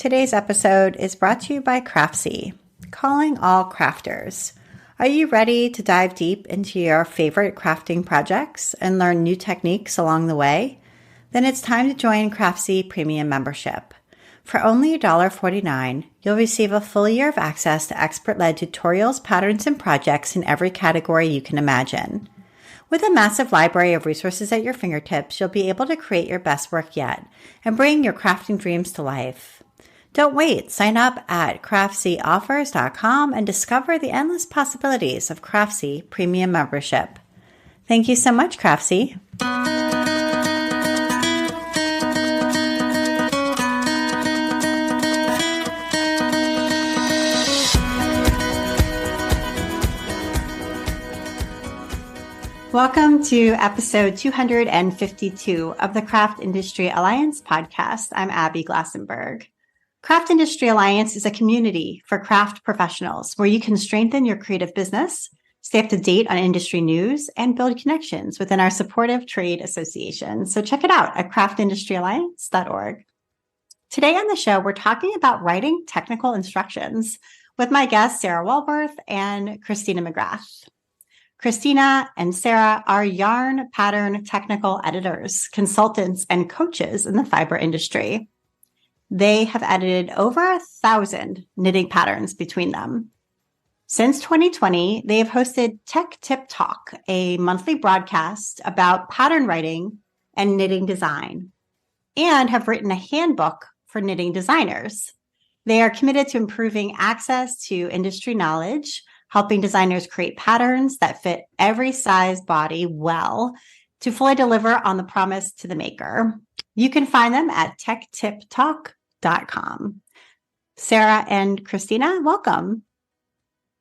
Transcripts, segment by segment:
Today's episode is brought to you by Craftsy, calling all crafters. Are you ready to dive deep into your favorite crafting projects and learn new techniques along the way? Then it's time to join Craftsy Premium membership. For only $1.49, you'll receive a full year of access to expert-led tutorials, patterns, and projects in every category you can imagine. With a massive library of resources at your fingertips, you'll be able to create your best work yet and bring your crafting dreams to life. Don't wait. Sign up at CraftsyOffers.com and discover the endless possibilities of Craftsy Premium membership. Thank you so much, Craftsy. Welcome to episode 252 of the Craft Industry Alliance podcast. I'm Abby Glassenberg. Craft Industry Alliance is a community for craft professionals where you can strengthen your creative business, stay up to date on industry news, and build connections within our supportive trade association. So check it out at craftindustryaLliance.org. Today on the show, we're talking about writing technical instructions with my guests, Sarah Walworth and Kristina McGrath. Kristina and Sarah are yarn pattern technical editors, consultants, and coaches in the fiber industry. They have edited over 1,000 knitting patterns between them. Since 2020, they have hosted Tech Tip Talk, a monthly broadcast about pattern writing and knitting design, and have written a handbook for knitting designers. They are committed to improving access to industry knowledge, helping designers create patterns that fit every size body well to fully deliver on the promise to the maker. You can find them at techtiptalk.com. Sarah and Kristina, welcome.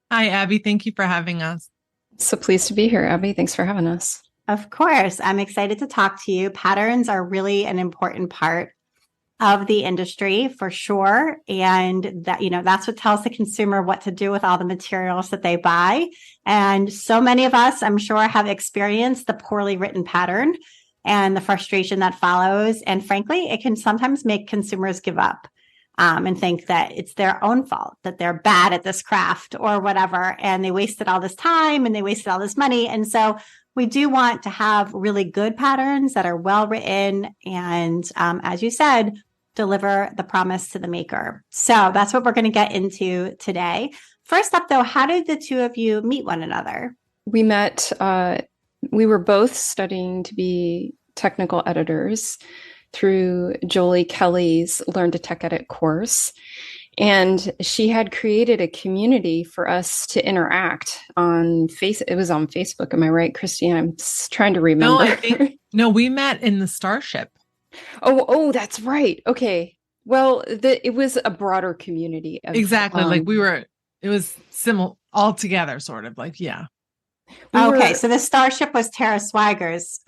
Hi, Abby. Thank you for having us. So pleased to be here, Abby. Thanks for having us. Of course. I'm excited to talk to you. Patterns are really an important part of the industry for sure. And that, that's what tells the consumer what to do with all the materials that they buy. And so many of us, I'm sure, have experienced the poorly written pattern and the frustration that follows. And frankly, it can sometimes make consumers give up and think that it's their own fault, that they're bad at this craft or whatever. And they wasted all this time and they wasted all this money. And so we do want to have really good patterns that are well written and, as you said, deliver the promise to the maker. So that's what we're going to get into today. First up, though, how did the two of you meet one another? We met, we were both studying to be technical editors through Jolie Kelly's Learn to Tech Edit course. And she had created a community for us to interact on It was on Facebook. Am I right, Kristina? I'm trying to remember. No, we met in the Starship. Oh, that's right. Okay. Well, it was a broader community. Exactly. It was similar all together, sort of like, yeah. So the Starship was Tara Swiger's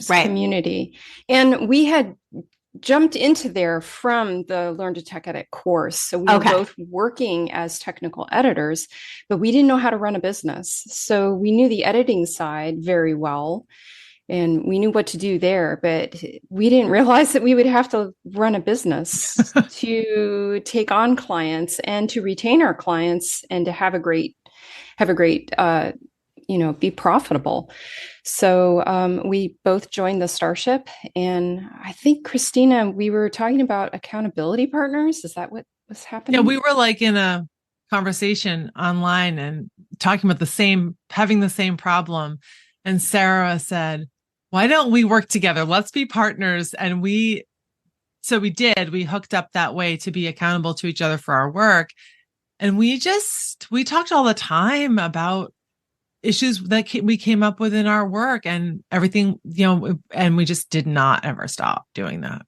community. And we had jumped into there from the Learn to Tech Edit course. So we were both working as technical editors, but we didn't know how to run a business. So we knew the editing side very well. And we knew what to do there, but we didn't realize that we would have to run a business to take on clients and to retain our clients and to have a great, be profitable. So we both joined the Starship. And I think, Kristina, we were talking about accountability partners. Is that what was happening? Yeah, we were like in a conversation online and talking about having the same problem. And Sarah said, why don't we work together? Let's be partners. And we did. We hooked up that way to be accountable to each other for our work. And we talked all the time about issues that we came up with in our work and everything, and we just did not ever stop doing that.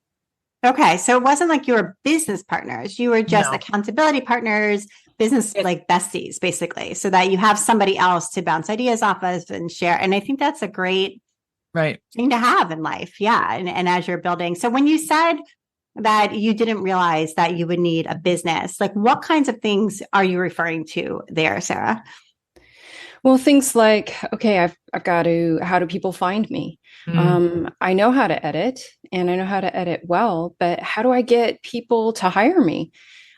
Okay. So it wasn't like you were business partners. You were just accountability partners, business like besties, basically, so that you have somebody else to bounce ideas off of and share. And I think that's a great thing to have in life. Yeah. And as you're building. So when you said that you didn't realize that you would need a business, like what kinds of things are you referring to there, Sarah? Well, things like, okay, I've got to, how do people find me? I know how to edit and I know how to edit well, but how do I get people to hire me?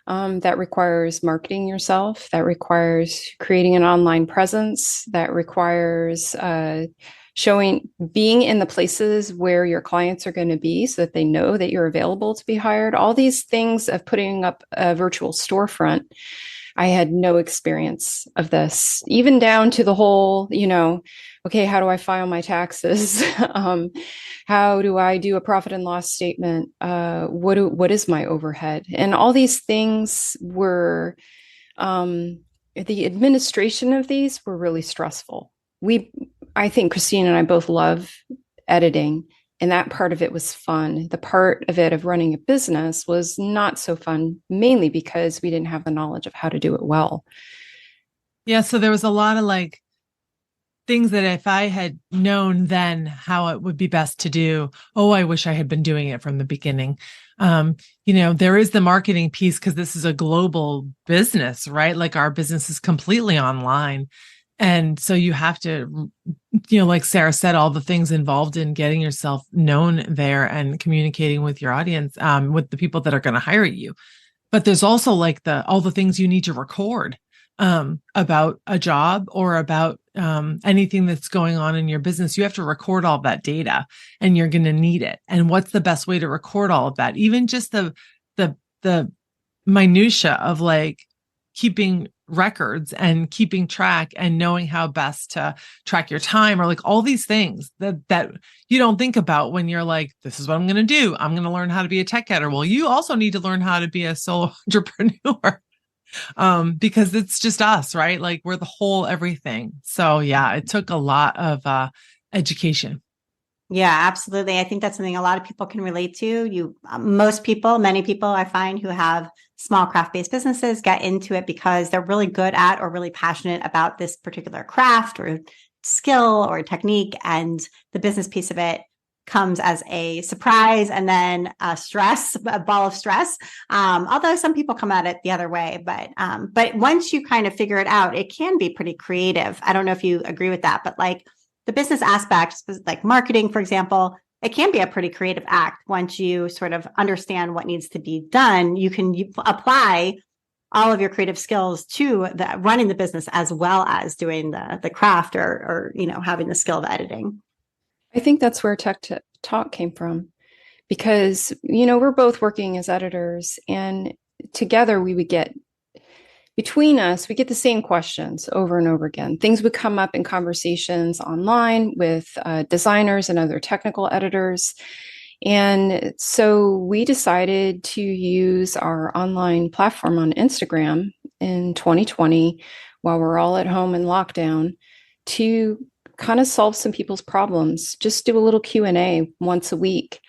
That requires marketing yourself. That requires creating an online presence. That requires being in the places where your clients are going to be so that they know that you're available to be hired. All these things of putting up a virtual storefront. I had no experience of this, even down to the whole, okay, how do I file my taxes? How do I do a profit and loss statement? What is my overhead? And all these things were, the administration of these were really stressful. I think Kristina and I both love editing, and that part of it was fun. The part of it of running a business was not so fun, mainly because we didn't have the knowledge of how to do it well. Yeah. So there was a lot of like things that if I had known then how it would be best to do, I wish I had been doing it from the beginning. There is the marketing piece because this is a global business, right? Like our business is completely online. And so you have to, like Sarah said, all the things involved in getting yourself known there and communicating with your audience, with the people that are going to hire you. But there's also like all the things you need to record about a job or about anything that's going on in your business. You have to record all that data and you're going to need it. And what's the best way to record all of that? Even just the minutia of like keeping records and keeping track and knowing how best to track your time, or like all these things that you don't think about when you're like, this is what I'm going to do. I'm going to learn how to be a tech editor. Well, you also need to learn how to be a solo entrepreneur because it's just us, right? Like we're the whole everything. So yeah, it took a lot of education. Yeah, absolutely. I think that's something a lot of people can relate to. Many people I find who have small craft-based businesses get into it because they're really good at or really passionate about this particular craft or skill or technique. And the business piece of it comes as a surprise and then a ball of stress. Although some people come at it the other way, but once you kind of figure it out, it can be pretty creative. I don't know if you agree with that, but like the business aspect, like marketing, for example, it can be a pretty creative act. Once you sort of understand what needs to be done, you can apply all of your creative skills to running the business as well as doing the craft or having the skill of editing. I think that's where Tech Talk came from, because, we're both working as editors, and together between us, we get the same questions over and over again. Things would come up in conversations online with designers and other technical editors. And so we decided to use our online platform on Instagram in 2020, while we're all at home in lockdown, to kind of solve some people's problems. Just do a little Q&A once a week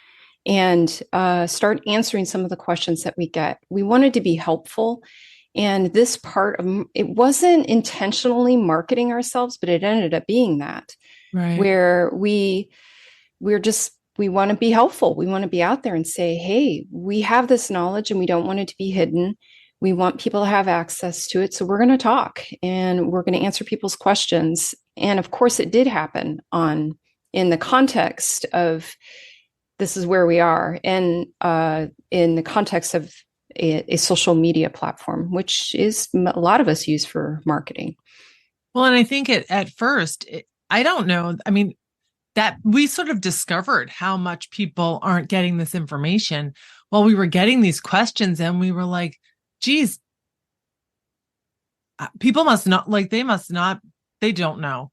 and start answering some of the questions that we get. We wanted to be helpful. And this part of it wasn't intentionally marketing ourselves, but it ended up being that, right? Where we want to be helpful. We want to be out there and say, hey, we have this knowledge and we don't want it to be hidden. We want people to have access to it. So we're going to talk and we're going to answer people's questions. And of course, it did happen in the context of this is where we are, and in the context of a social media platform, which is a lot of us use for marketing. Well, and I think at first, I don't know. I mean, that we sort of discovered how much people aren't getting this information while we were getting these questions, and we were like, geez, people must not, like, they don't know,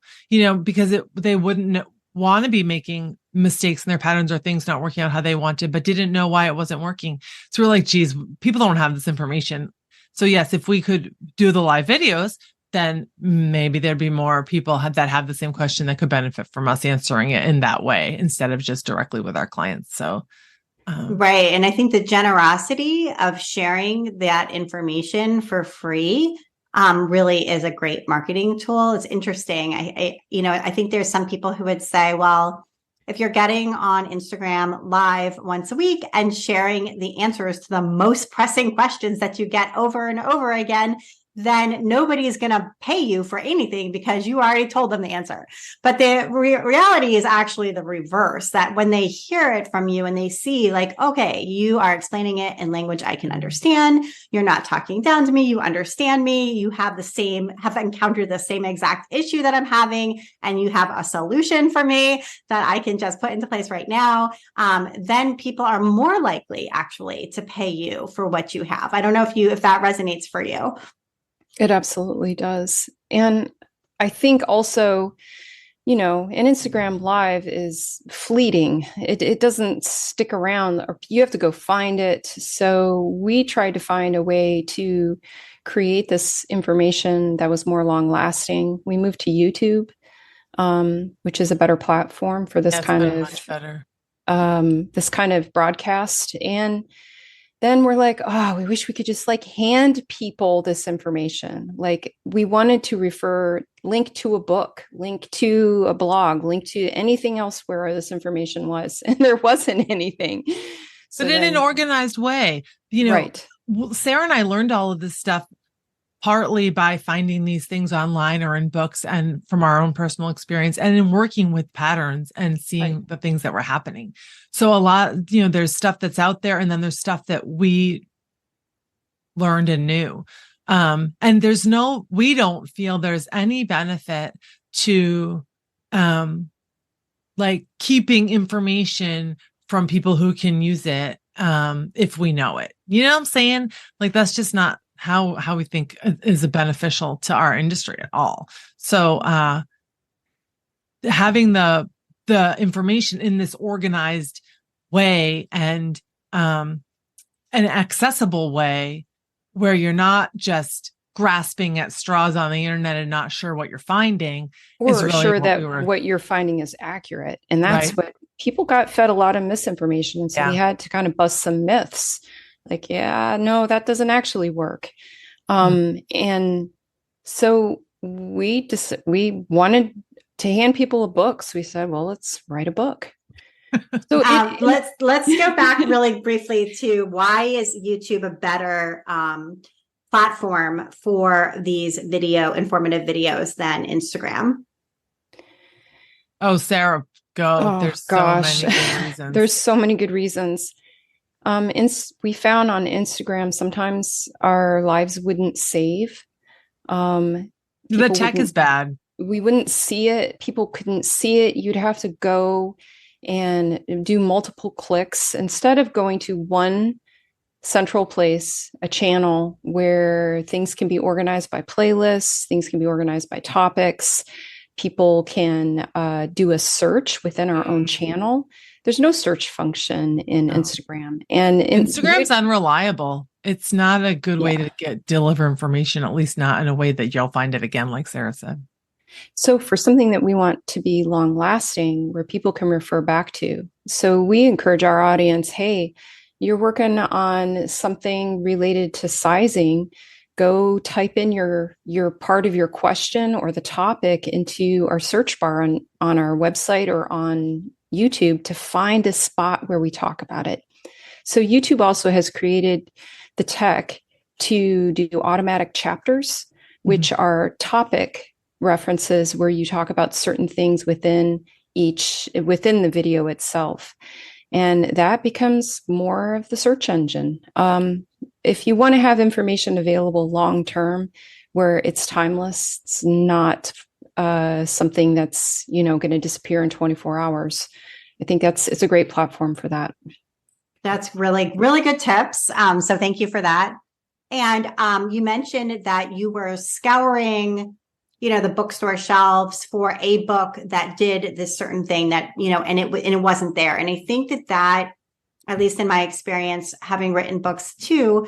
because they wouldn't want to be making mistakes in their patterns or things not working out how they wanted, but didn't know why it wasn't working. So we're like, geez, people don't have this information. So yes, if we could do the live videos, then maybe there'd be more people that have the same question that could benefit from us answering it in that way instead of just directly with our clients. So right. And I think the generosity of sharing that information for free really is a great marketing tool. It's interesting. I think there's some people who would say, well, if you're getting on Instagram live once a week and sharing the answers to the most pressing questions that you get over and over again, then nobody is going to pay you for anything because you already told them the answer. But the reality is actually the reverse, that when they hear it from you and they see like, okay, you are explaining it in language I can understand. You're not talking down to me. You understand me. You have encountered the same exact issue that I'm having, and you have a solution for me that I can just put into place right now. Then people are more likely actually to pay you for what you have. I don't know if that resonates for you. It absolutely does. And I think also, an Instagram Live is fleeting. It doesn't stick around, or you have to go find it. So we tried to find a way to create this information that was more long lasting. We moved to YouTube, which is a better platform for this much better. This kind of broadcast. And then we're like, oh, we wish we could just hand people this information. We wanted to link to a book, link to a blog, link to anything else where this information was. And there wasn't anything. But in an organized way, right. Sarah and I learned all of this stuff partly by finding these things online or in books and from our own personal experience and in working with patterns and seeing the things that were happening. So a lot, there's stuff that's out there, and then there's stuff that we learned and knew. And we don't feel there's any benefit to keeping information from people who can use it if we know it. You know what I'm saying? That's just not how we think is beneficial to our industry at all. So having the information in this organized way and an accessible way where you're not just grasping at straws on the internet and not sure what you're finding, or really sure that what you're finding is accurate. And that's what people got fed, a lot of misinformation. And so we had to kind of bust some myths. No, that doesn't actually work. And so we wanted to hand people a book. So we said, well, let's write a book. So let's go back really briefly to why is YouTube a better platform for these informative videos than Instagram? Oh, Sarah, go. Oh, there's gosh. So many good reasons. There's so many good reasons. We found on Instagram, sometimes our lives wouldn't save. The tech is bad. We wouldn't see it. People couldn't see it. You'd have to go and do multiple clicks instead of going to one central place, a channel where things can be organized by playlists, things can be organized by topics. People can do a search within our own channel. There's no search function in Instagram. And Instagram's unreliable. It's not a good way to deliver information, at least not in a way that you'll find it again, like Sarah said. So for something that we want to be long lasting, where people can refer back to. So we encourage our audience, hey, you're working on something related to sizing, go type in your part of your question or the topic into our search bar on our website or on YouTube to find a spot where we talk about it. So YouTube also has created the tech to do automatic chapters, which are topic references where you talk about certain things within the video itself. And that becomes more of the search engine. If you want to have information available long-term where it's timeless, it's not something that's, going to disappear in 24 hours. I think it's a great platform for that. That's really, really good tips. So thank you for that. And you mentioned that you were scouring, the bookstore shelves for a book that did this certain thing that, and it wasn't there. And I think that, at least in my experience, having written books too,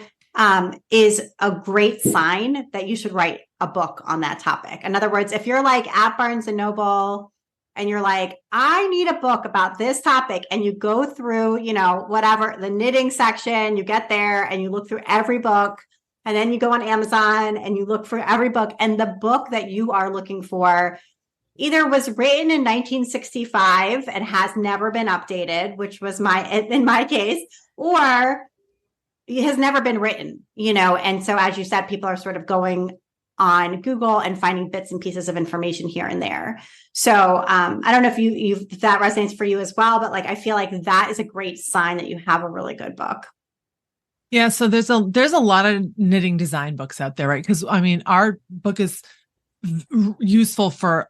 is a great sign that you should write a book on that topic. In other words, if you're at Barnes and Noble and you're like, I need a book about this topic, and you go through, whatever, the knitting section, you get there and you look through every book, and then you go on Amazon and you look for every book, and the book that you are looking for either was written in 1965 and has never been updated, which was in my case, or has never been written, and so as you said, people are sort of going on Google and finding bits and pieces of information here and there. So I don't know if that resonates for you as well, but like I feel like that is a great sign that you have a really good book. Yeah, so there's a lot of knitting design books out there, right? Because I mean, our book is useful for,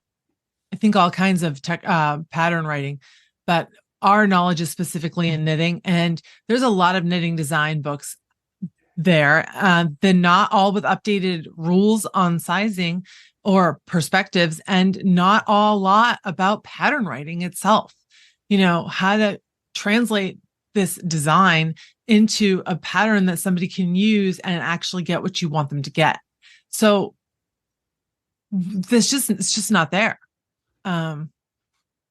I think, all kinds of pattern writing, but our knowledge is specifically in knitting, and there's a lot of knitting design books there. They're not all with updated rules on sizing or perspectives, and not a lot about pattern writing itself. How to translate this design into a pattern that somebody can use and actually get what you want them to get. So it's just not there.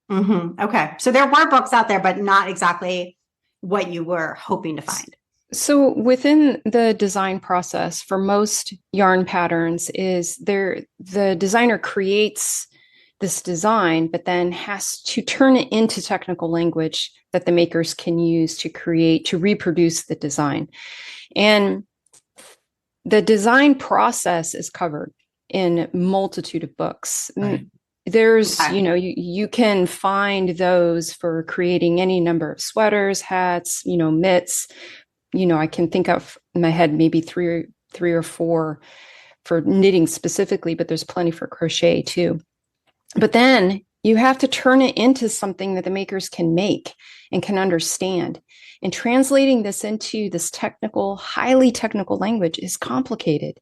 Okay. So there were books out there, but not exactly what you were hoping to find. So within the design process for most yarn patterns the designer creates this design, but then has to turn it into technical language that the makers can use to reproduce the design. And the design process is covered in a multitude of books. Right. There's, you can find those for creating any number of sweaters, hats, mitts. I can think of in my head maybe three or four for knitting specifically, but there's plenty for crochet too. But then you have to turn it into something that the makers can make and can understand. And translating this into this highly technical language is complicated.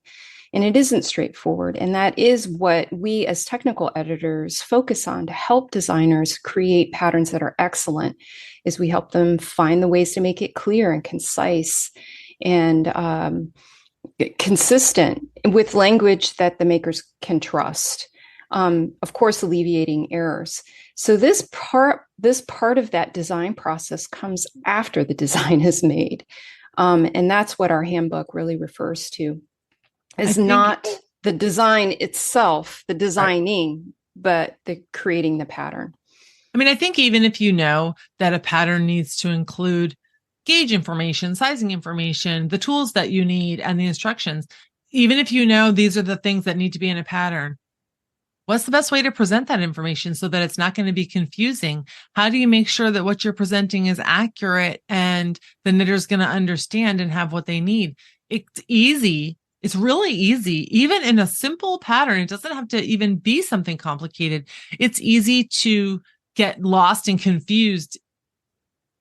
And it isn't straightforward. And that is what we as technical editors focus on to help designers create patterns that are excellent, is we help them find the ways to make it clear and concise and consistent with language that the makers can trust. Of course, alleviating errors. So this part of that design process comes after the design is made. And that's what our handbook really refers to. Is not the design itself, the designing, but the creating the pattern. I mean, I think even if you know that a pattern needs to include gauge information, sizing information, the tools that you need, and the instructions, even if you know these are the things that need to be in a pattern, what's the best way to present that information so that it's not going to be confusing? How do you make sure that what you're presenting is accurate and the knitter's going to understand and have what they need? It's easy. It's really easy. Even in a simple pattern, it doesn't have to even be something complicated. It's easy to get lost and confused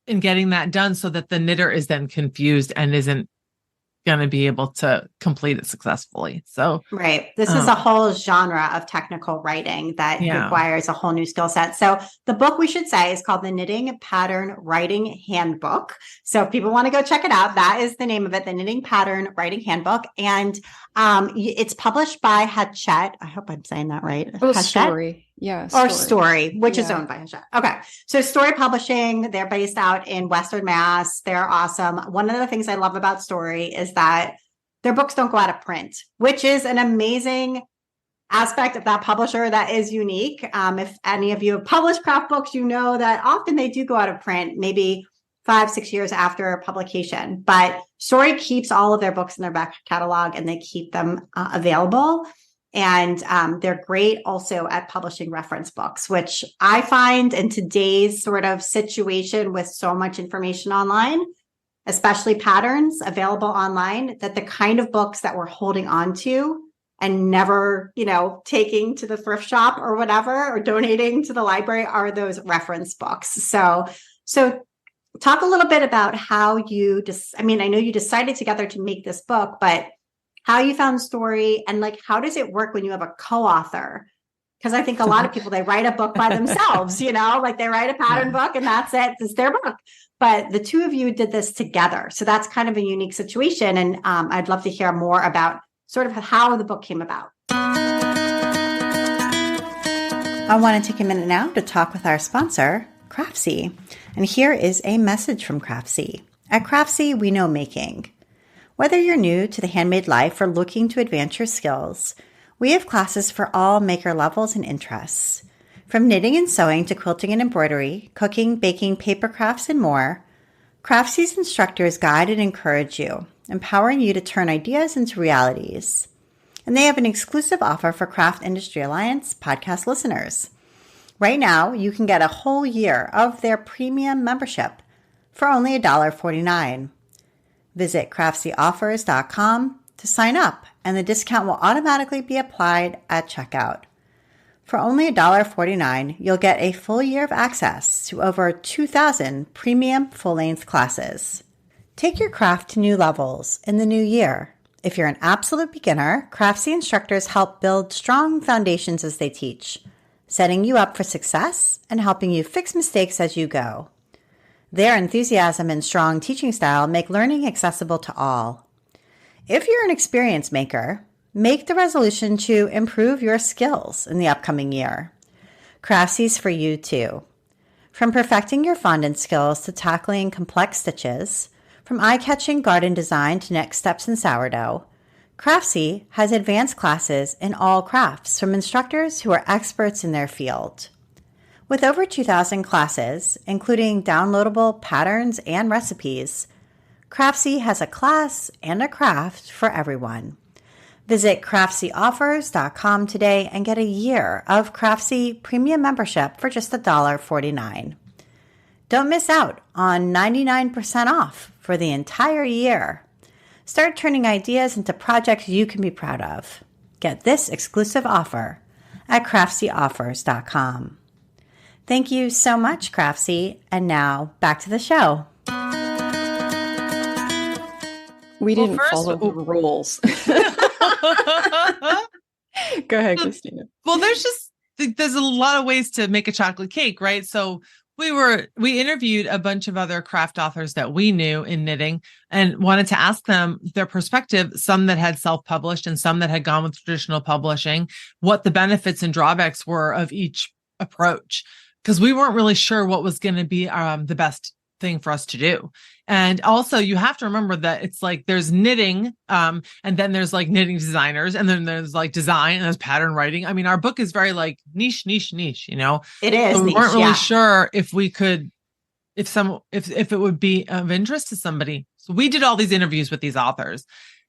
in getting that done so that the knitter is then confused and isn't going to be able to complete it successfully. So, right. This is a whole genre of technical writing that requires a whole new skill set. So the book, we should say, is called the Knitting Pattern Writing Handbook. So if people want to go check it out, that is the name of it, the Knitting Pattern Writing Handbook. And it's published by Hachette. I hope I'm saying that right. Oh, Story. Yeah. Or Story, which is owned by Hachette. Okay. So Story Publishing, they're based out in Western Mass. They're awesome. One of the things I love about Story is that their books don't go out of print, which is an amazing aspect of that publisher that is unique. If any of you have published craft books, you know that often they do go out of print, maybe 5-6 years after publication. But Story keeps all of their books in their back catalog and they keep them available. And they're great also at publishing reference books, which I find in today's sort of situation with so much information online, especially patterns available online, that the kind of books that we're holding on to and never, taking to the thrift shop or whatever, or donating to the library are those reference books. So talk a little bit about how I know you decided together to make this book, but how you found Story and how does it work when you have a co-author? Because I think a lot of people, they write a book by themselves, they write a pattern book and that's it. It's their book. But the two of you did this together. So that's kind of a unique situation. And I'd love to hear more about sort of how the book came about. I want to take a minute now to talk with our sponsor, Craftsy. And here is a message from Craftsy. At Craftsy, we know making. Whether you're new to the handmade life or looking to advance your skills, we have classes for all maker levels and interests. From knitting and sewing to quilting and embroidery, cooking, baking, paper crafts, and more, Craftsy's instructors guide and encourage you, empowering you to turn ideas into realities. And they have an exclusive offer for Craft Industry Alliance podcast listeners. Right now, you can get a whole year of their premium membership for only $1.49. Visit craftsyoffers.com to sign up, and the discount will automatically be applied at checkout. For only $1.49, you'll get a full year of access to over 2,000 premium full-length classes. Take your craft to new levels in the new year. If you're an absolute beginner, Craftsy instructors help build strong foundations as they teach, setting you up for success and helping you fix mistakes as you go. Their enthusiasm and strong teaching style make learning accessible to all. If you're an experienced maker, make the resolution to improve your skills in the upcoming year. Crafty's for you too. From perfecting your fondant skills to tackling complex stitches, from eye-catching garden design to next steps in sourdough, Craftsy has advanced classes in all crafts from instructors who are experts in their field. With over 2,000 classes, including downloadable patterns and recipes, Craftsy has a class and a craft for everyone. Visit craftsyoffers.com today and get a year of Craftsy premium membership for just $1.49. Don't miss out on 99% off for the entire year. Start turning ideas into projects you can be proud of. Get this exclusive offer at craftsyoffers.com. Thank you so much, Craftsy. And now back to the show. We didn't follow the rules. Go ahead, Kristina. Well, there's a lot of ways to make a chocolate cake, right? So we interviewed a bunch of other craft authors that we knew in knitting and wanted to ask them their perspective, some that had self-published and some that had gone with traditional publishing, what the benefits and drawbacks were of each approach, because we weren't really sure what was going to be the best thing for us to do. And also you have to remember that it's like there's knitting, and then there's like knitting designers, and then there's like design and there's pattern writing. I mean, our book is very like niche, you know. It is. So we niche, weren't really sure if we could, if it would be of interest to somebody. So we did all these interviews with these authors,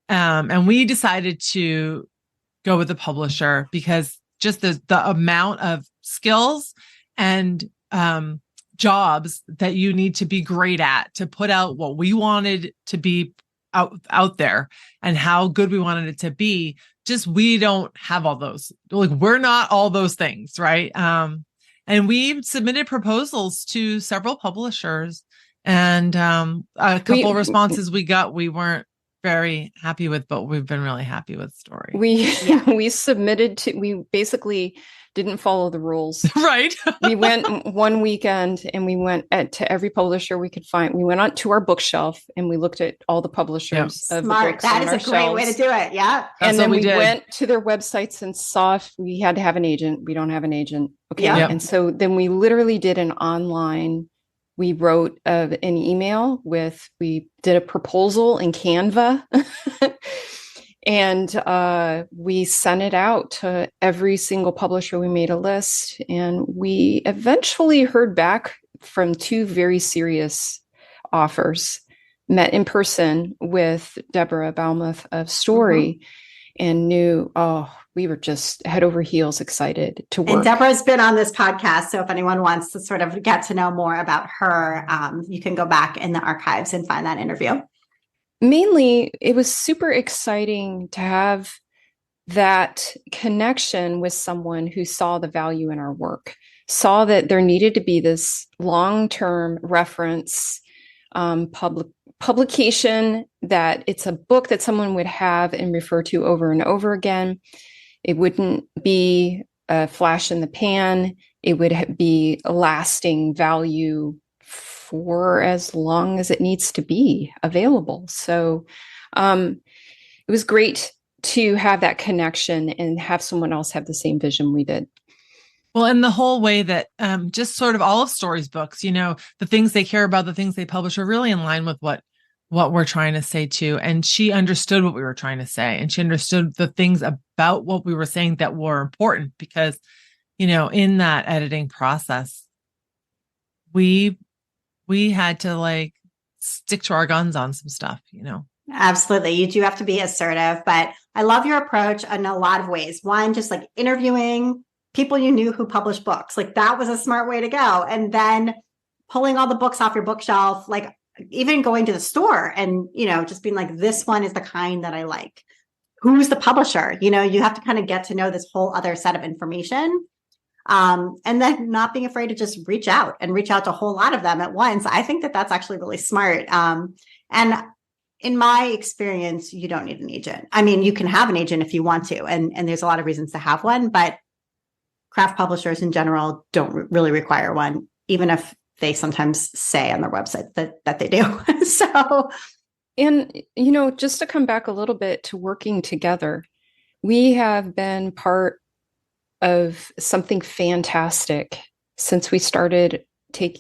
and we decided to go with the publisher because just the amount of skills and jobs that you need to be great at to put out what we wanted to be out there and how good we wanted it to be. Just, we don't have all those, like, we're not all those things. Right. And we submitted proposals to several publishers, and a couple of responses we got, we weren't very happy with, but we've been really happy with Story. We submitted to, we basically didn't follow the rules. Right. We went one weekend and we went to every publisher we could find. We went out to our bookshelf and we looked at all the publishers of Smart. the books. That is a great way to do it. Yeah. And then we went to their websites and saw if we had to have an agent. We don't have an agent. Okay. Yep. And so then we literally did an online, we wrote an email we did a proposal in Canva. And we sent it out to every single publisher. We made a list, and we eventually heard back from two very serious offers, met in person with Deborah Balmuth of Story, and knew, we were just head over heels excited to work. And Deborah's been on this podcast, so if anyone wants to sort of get to know more about her, you can go back in the archives and find that interview. Mainly, it was super exciting to have that connection with someone who saw the value in our work, saw that there needed to be this long-term reference publication, that it's a book that someone would have and refer to over and over again. It wouldn't be a flash in the pan. It would be a lasting value for as long as it needs to be available. So it was great to have that connection and have someone else have the same vision we did. Well, and the whole way that just sort of all of Story's books, you know, the things they care about, the things they publish are really in line with what we're trying to say too. And she understood what we were trying to say, and she understood the things about what we were saying that were important, because, you know, in that editing process, we had to like stick to our guns on some stuff, you know. Absolutely. You do have to be assertive, but I love your approach in a lot of ways. One, just like interviewing people you knew who published books. Like that was a smart way to go. And then pulling all the books off your bookshelf, like even going to the store and, just being like, this one is the kind that I like. Who's the publisher? You have to kind of get to know this whole other set of information. And then not being afraid to just reach out to a whole lot of them at once. I think that that's actually really smart. And in my experience, you don't need an agent. I mean, you can have an agent if you want to, and there's a lot of reasons to have one, but craft publishers in general don't really require one, even if they sometimes say on their website that they do. So, and, just to come back a little bit to working together, we have been part of something fantastic since we started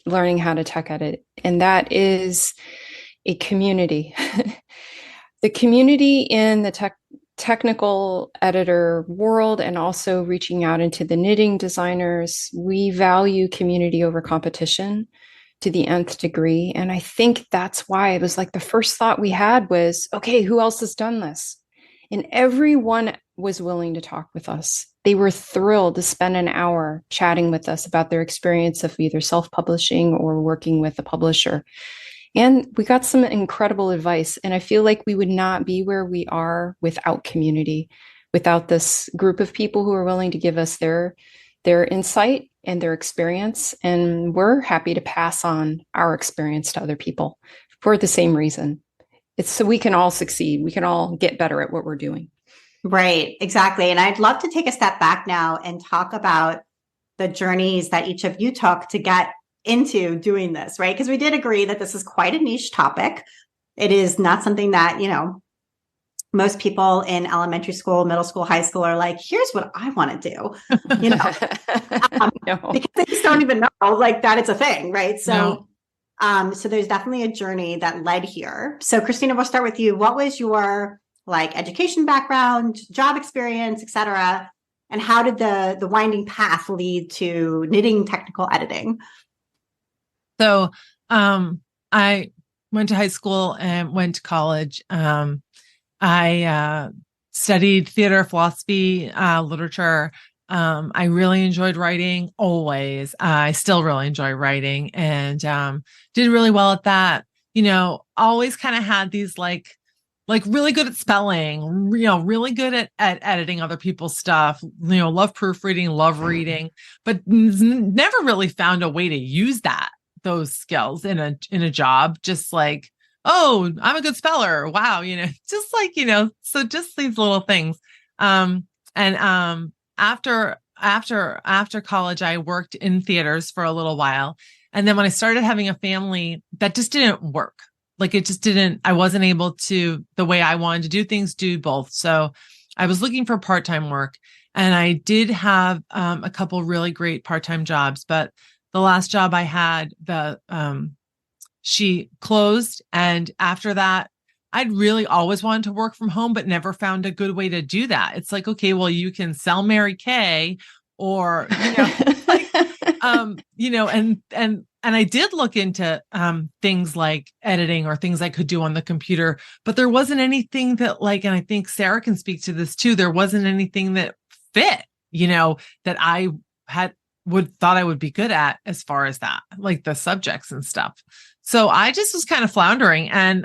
learning how to tech edit, and that is a community. The community in the technical editor world, and also reaching out into the knitting designers. We value community over competition to the nth degree. And I think that's why it was like the first thought we had was, okay, who else has done this? And everyone was willing to talk with us. They were thrilled to spend an hour chatting with us about their experience of either self-publishing or working with a publisher. And we got some incredible advice. And I feel like we would not be where we are without community, without this group of people who are willing to give us their insight and their experience. And we're happy to pass on our experience to other people for the same reason. It's so we can all succeed. We can all get better at what we're doing. Right, exactly. And I'd love to take a step back now and talk about the journeys that each of you took to get into doing this, right? Because we did agree that this is quite a niche topic. It is not something that, most people in elementary school, middle school, high school are like, here's what I want to do, No. because they just don't even know like that it's a thing, right? So, so there's definitely a journey that led here. So Kristina, we'll start with you. What was your education background, job experience, et cetera? And how did the winding path lead to knitting technical editing? So I went to high school and went to college. I studied theater, philosophy, literature. I really enjoyed writing always. I still really enjoy writing and did really well at that. Always kind of had these like really good at spelling, really good at editing other people's stuff, love proofreading, love reading, but never really found a way to use those skills in a job. Just like, oh, I'm a good speller. Wow. Just like, so just these little things. After college, I worked in theaters for a little while. And then when I started having a family, that just didn't work. Like it just didn't, I wasn't able to, the way I wanted to do things, do both. So I was looking for part-time work, and I did have a couple really great part-time jobs, but the last job I had, she closed. And after that, I'd really always wanted to work from home, but never found a good way to do that. It's like, okay, well, you can sell Mary Kay or, and I did look into things like editing or things I could do on the computer, but there wasn't anything that and I think Sarah can speak to this too. There wasn't anything that fit, that I thought I would be good at as far as that, like the subjects and stuff. So I just was kind of floundering. And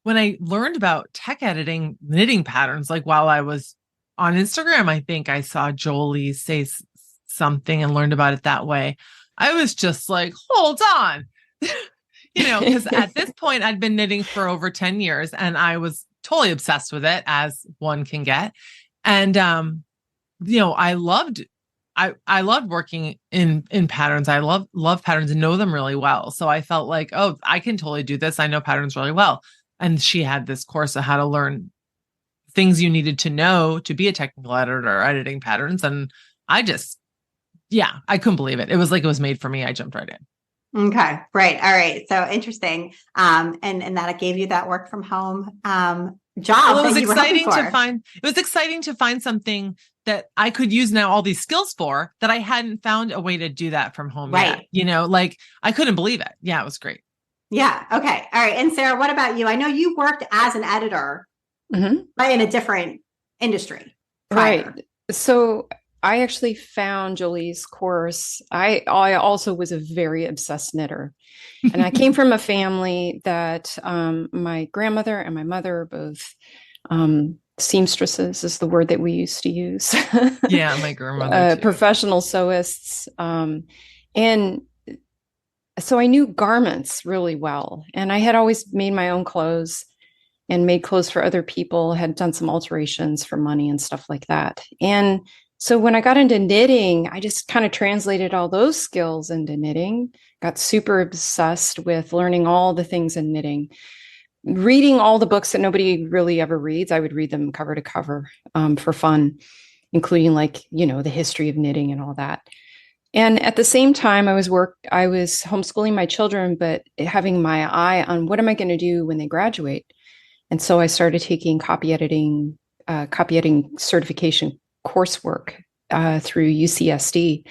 when I learned about tech editing, knitting patterns, like while I was on Instagram, I think I saw Jolie say something and learned about it that way. I was just like, hold on, because at this point I'd been knitting for over 10 years and I was totally obsessed with it, as one can get. And, I loved working in patterns. I love patterns and know them really well. So I felt like, oh, I can totally do this. I know patterns really well. And she had this course on how to learn things you needed to know to be a technical editor, editing patterns. And I couldn't believe it. It was like it was made for me. I jumped right in. Okay. Right. All right. So interesting. And that it gave you that work from home job. Well, it was exciting to find something that I could use now all these skills for, that I hadn't found a way to do that from home yet. I couldn't believe it. Yeah, it was great. Yeah. Okay. All right. And Sarah, what about you? I know you worked as an editor, but in a different industry prior. Right. So I actually found Jolie's course. I also was a very obsessed knitter. And I came from a family that my grandmother and my mother are both seamstresses is the word that we used to use. Yeah, my grandmother too. Professional sewists. And so I knew garments really well. And I had always made my own clothes and made clothes for other people, had done some alterations for money and stuff like that. And so when I got into knitting, I just kind of translated all those skills into knitting, got super obsessed with learning all the things in knitting, reading all the books that nobody really ever reads. I would read them cover to cover for fun, including like, the history of knitting and all that. And at the same time, I was homeschooling my children, but having my eye on what am I going to do when they graduate? And so I started taking copy editing certification coursework through UCSD.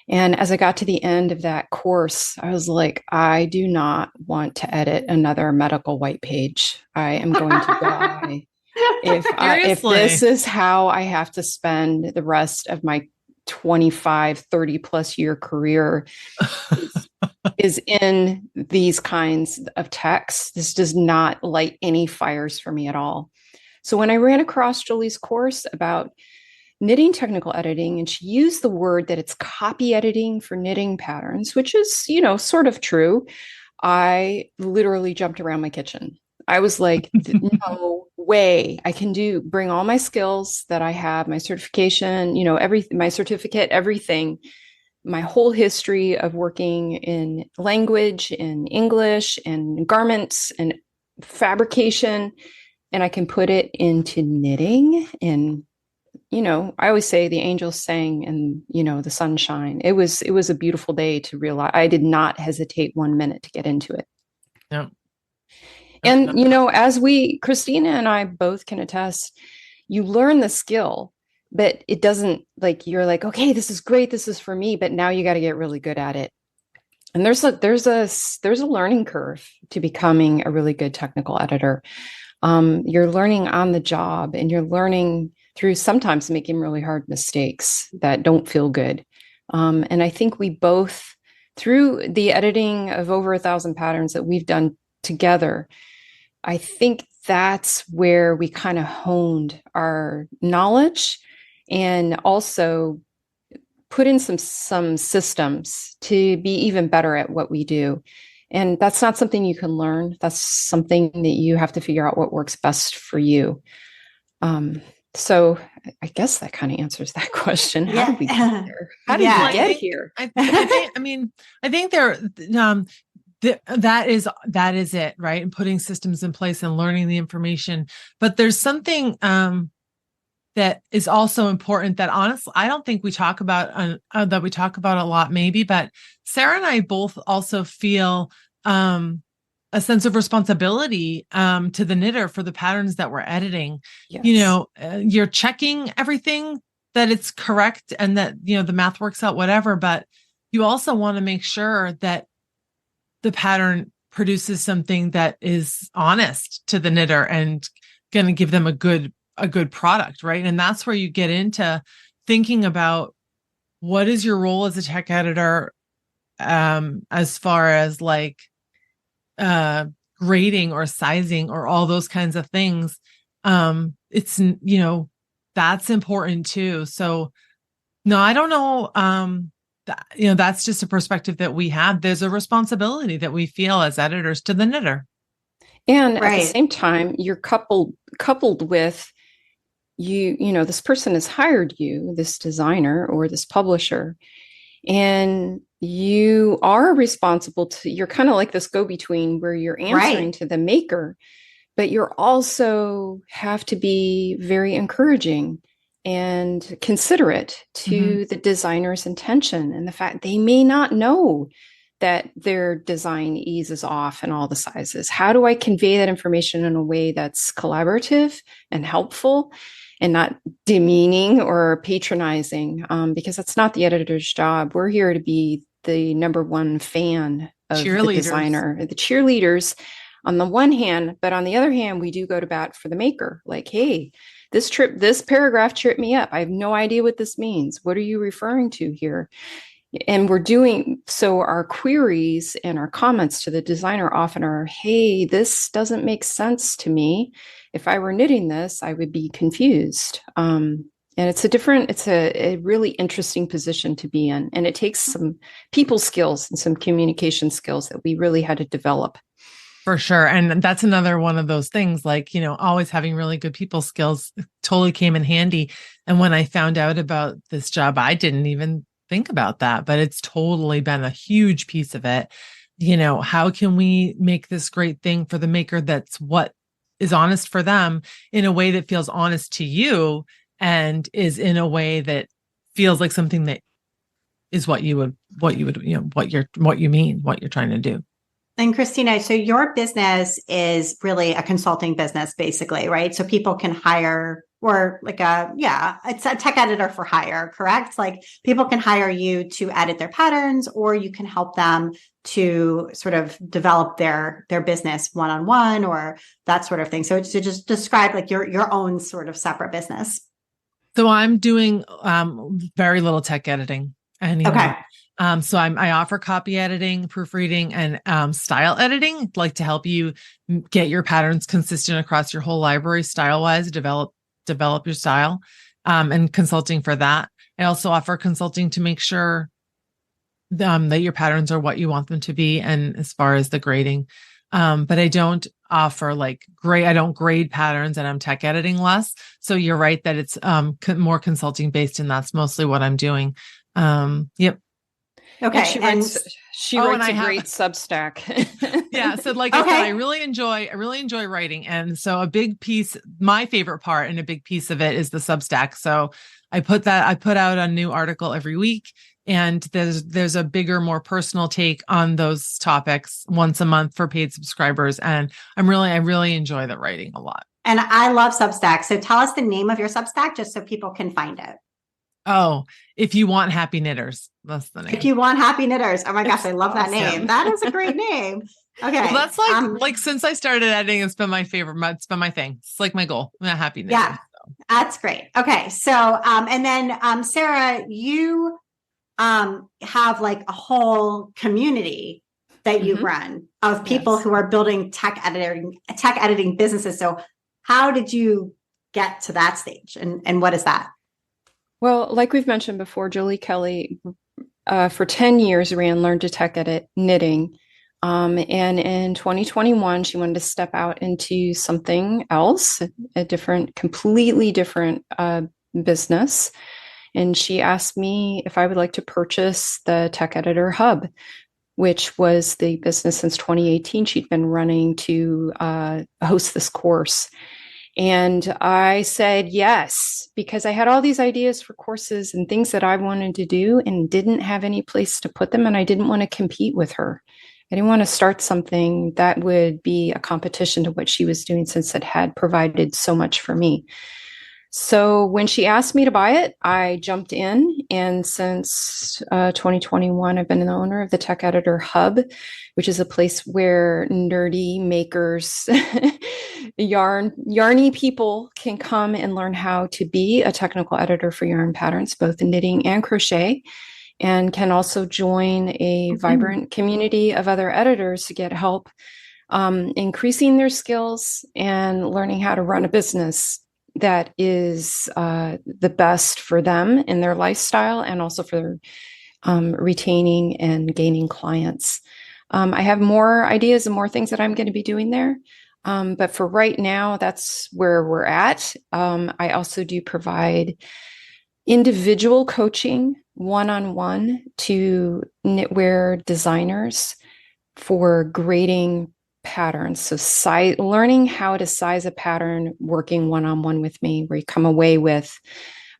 And as I got to the end of that course, I was like, I do not want to edit another medical white page. I am going to die if this is how I have to spend the rest of my 25, 30 plus year career is in these kinds of texts. This does not light any fires for me at all. So when I ran across Jolie's course about knitting technical editing, and she used the word that it's copy editing for knitting patterns, which is, sort of true, I literally jumped around my kitchen. I was like, no way. I can bring all my skills that I have, my certification, my certificate, everything, my whole history of working in language, in English, and garments and fabrication, and I can put it into knitting. And, I always say the angels sang and, the sunshine. It was a beautiful day to realize I did not hesitate 1 minute to get into it. Yeah. And, as Kristina and I both can attest, you learn the skill, but it doesn't you're like, okay, this is great. This is for me. But now you got to get really good at it. And there's a learning curve to becoming a really good technical editor. You're learning on the job, and you're learning through sometimes making really hard mistakes that don't feel good. And I think we both, through the editing of over 1,000 patterns that we've done together, I think that's where we kind of honed our knowledge and also put in some systems to be even better at what we do. And that's not something you can learn. That's something that you have to figure out what works best for you. So I guess that kind of answers that question. How did we get here? How did we get here? I think that is it, right? And putting systems in place and learning the information. But there's something that is also important that honestly, I don't think we talk about a lot maybe, but Sarah and I both also feel a sense of responsibility to the knitter for the patterns that we're editing. Yes. You're checking everything that it's correct and that, the math works out, whatever, but you also want to make sure that the pattern produces something that is honest to the knitter and going to give them a good product, right? And that's where you get into thinking about what is your role as a tech editor, as far as grading or sizing or all those kinds of things. It's, that's important too. So no, I don't know. That's just a perspective that we have. There's a responsibility that we feel as editors to the knitter. And at the same time, you're coupled with this person has hired you, this designer or this publisher, and you are responsible you're kind of like this go-between where you're answering to the maker, but you're also have to be very encouraging and considerate to the designer's intention and the fact they may not know that their design eases off in all the sizes. How do I convey that information in a way that's collaborative and helpful and not demeaning or patronizing? Because that's not the editor's job. We're here to be the number one fan of the designer, the cheerleaders on the one hand, but on the other hand, we do go to bat for the maker. Like, hey, this paragraph tripped me up. I have no idea what this means. What are you referring to here? And we're doing, so our queries and our comments to the designer often are, hey, this doesn't make sense to me. If I were knitting this, I would be confused. And it's a really interesting position to be in. And it takes some people skills and some communication skills that we really had to develop. For sure. And that's another one of those things, like, always having really good people skills totally came in handy. And when I found out about this job, I didn't even think about that, but it's totally been a huge piece of it. How can we make this great thing for the maker that's what is honest for them in a way that feels honest to you and is in a way that feels like something that is what you mean, what you're trying to do. And Kristina, so your business is really a consulting business, basically, right? So people can hire, or it's a tech editor for hire, correct? Like people can hire you to edit their patterns, or you can help them to sort of develop their business one-on-one or that sort of thing. So to just describe like your own sort of separate business. So I'm doing very little tech editing anymore. Okay. So I offer copy editing, proofreading, and style editing, like to help you get your patterns consistent across your whole library, style-wise, develop your style, and consulting for that. I also offer consulting to make sure that your patterns are what you want them to be, and as far as the grading. But I don't offer I don't grade patterns, and I'm tech editing less. So you're right that it's more consulting based, and that's mostly what I'm doing. Yep. Okay. And she writes a great Substack. Yeah. So I said, I really enjoy writing. And so my favorite part and a big piece of it is the Substack. So I put out a new article every week, and there's a bigger, more personal take on those topics once a month for paid subscribers. And I really enjoy the writing a lot. And I love Substack. So tell us the name of your Substack just so people can find it. Oh, If You Want Happy Knitters. That's the name. If You Want Happy Knitters. Oh my gosh, I love that name. That is a great name. Okay. Well, that's like since I started editing, it's been my favorite. It's been my thing. It's like my goal. I'm a happy knitter. Yeah, that's great. Okay. So, and then Sarah, you have like a whole community that you run of people who are building tech editing businesses. So how did you get to that stage, and what is that? Well, like we've mentioned before, Julie Kelly, for 10 years ran Learn to Tech Edit Knitting. And in 2021, she wanted to step out into something else, completely different business. And she asked me if I would like to purchase the Tech Editor Hub, which was the business since 2018 she'd been running to host this course. And I said yes, because I had all these ideas for courses and things that I wanted to do and didn't have any place to put them. And I didn't want to compete with her. I didn't want to start something that would be a competition to what she was doing, since it had provided so much for me. So when she asked me to buy it, I jumped in. And since 2021, I've been the owner of the Tech Editor Hub, which is a place where nerdy makers, yarny people can come and learn how to be a technical editor for yarn patterns, both in knitting and crochet, and can also join a vibrant community of other editors to get help increasing their skills and learning how to run a business that is the best for them in their lifestyle, and also for retaining and gaining clients. I have more ideas and more things that I'm going to be doing there. But for right now, that's where we're at. I also do provide individual coaching one-on-one to knitwear designers for grading patterns. So learning how to size a pattern, working one-on-one with me, where you come away with,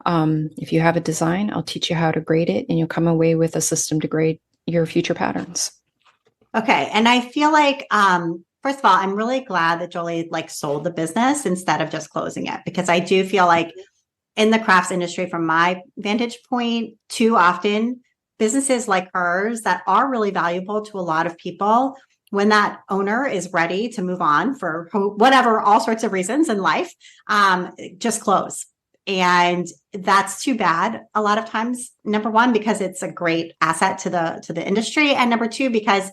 if you have a design, I'll teach you how to grade it, and you'll come away with a system to grade your future patterns. Okay. And I feel like, first of all, I'm really glad that Jolie sold the business instead of just closing it, because I do feel like in the crafts industry, from my vantage point, too often businesses like hers that are really valuable to a lot of people, when that owner is ready to move on for whatever, all sorts of reasons in life, just close. And that's too bad a lot of times. Number one, because it's a great asset to the industry. And number two, because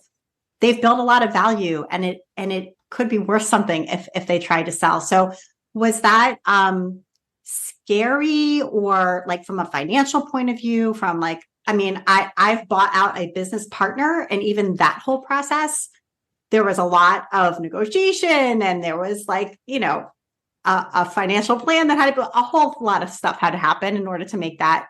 they've built a lot of value, and it could be worth something if they try to sell. So was that scary, or like from a financial point of view, from like, I mean, I've bought out a business partner, and even that whole process, there was a lot of negotiation, and there was like, a financial plan that had to, a whole lot of stuff had to happen in order to make that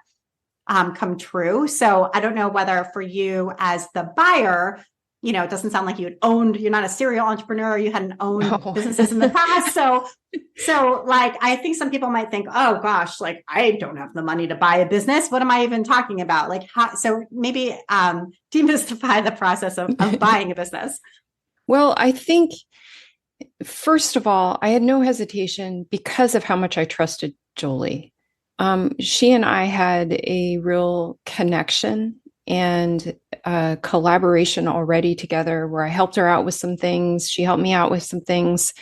come true. So I don't know whether for you as the buyer, it doesn't sound like you're not a serial entrepreneur, you hadn't owned businesses in the past. So like, I think some people might think, oh gosh, like I don't have the money to buy a business. What am I even talking about? Like, so maybe demystify the process of buying a business. Well, I think, first of all, I had no hesitation because of how much I trusted Jolie. She and I had a real connection and collaboration already together, where I helped her out with some things. She helped me out with some things.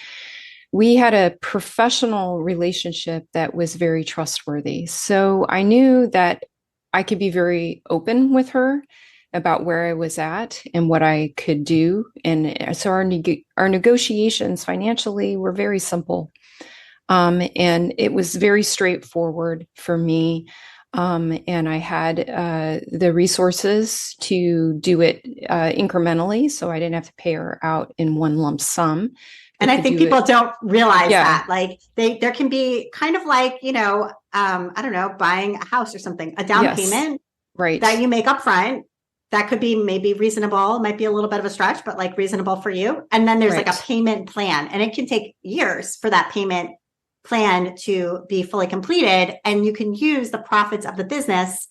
We had a professional relationship that was very trustworthy. So I knew that I could be very open with her about where I was at and what I could do. And so our negotiations financially were very simple. And it was very straightforward for me. And I had the resources to do it incrementally, so I didn't have to pay her out in one lump sum. And I think people don't realize that, like there can be kind of like, I don't know, buying a house or something, a down payment that you make up front. That could be maybe reasonable, might be a little bit of a stretch, but like reasonable for you. And then there's like a payment plan, and it can take years for that payment plan to be fully completed. And you can use the profits of the business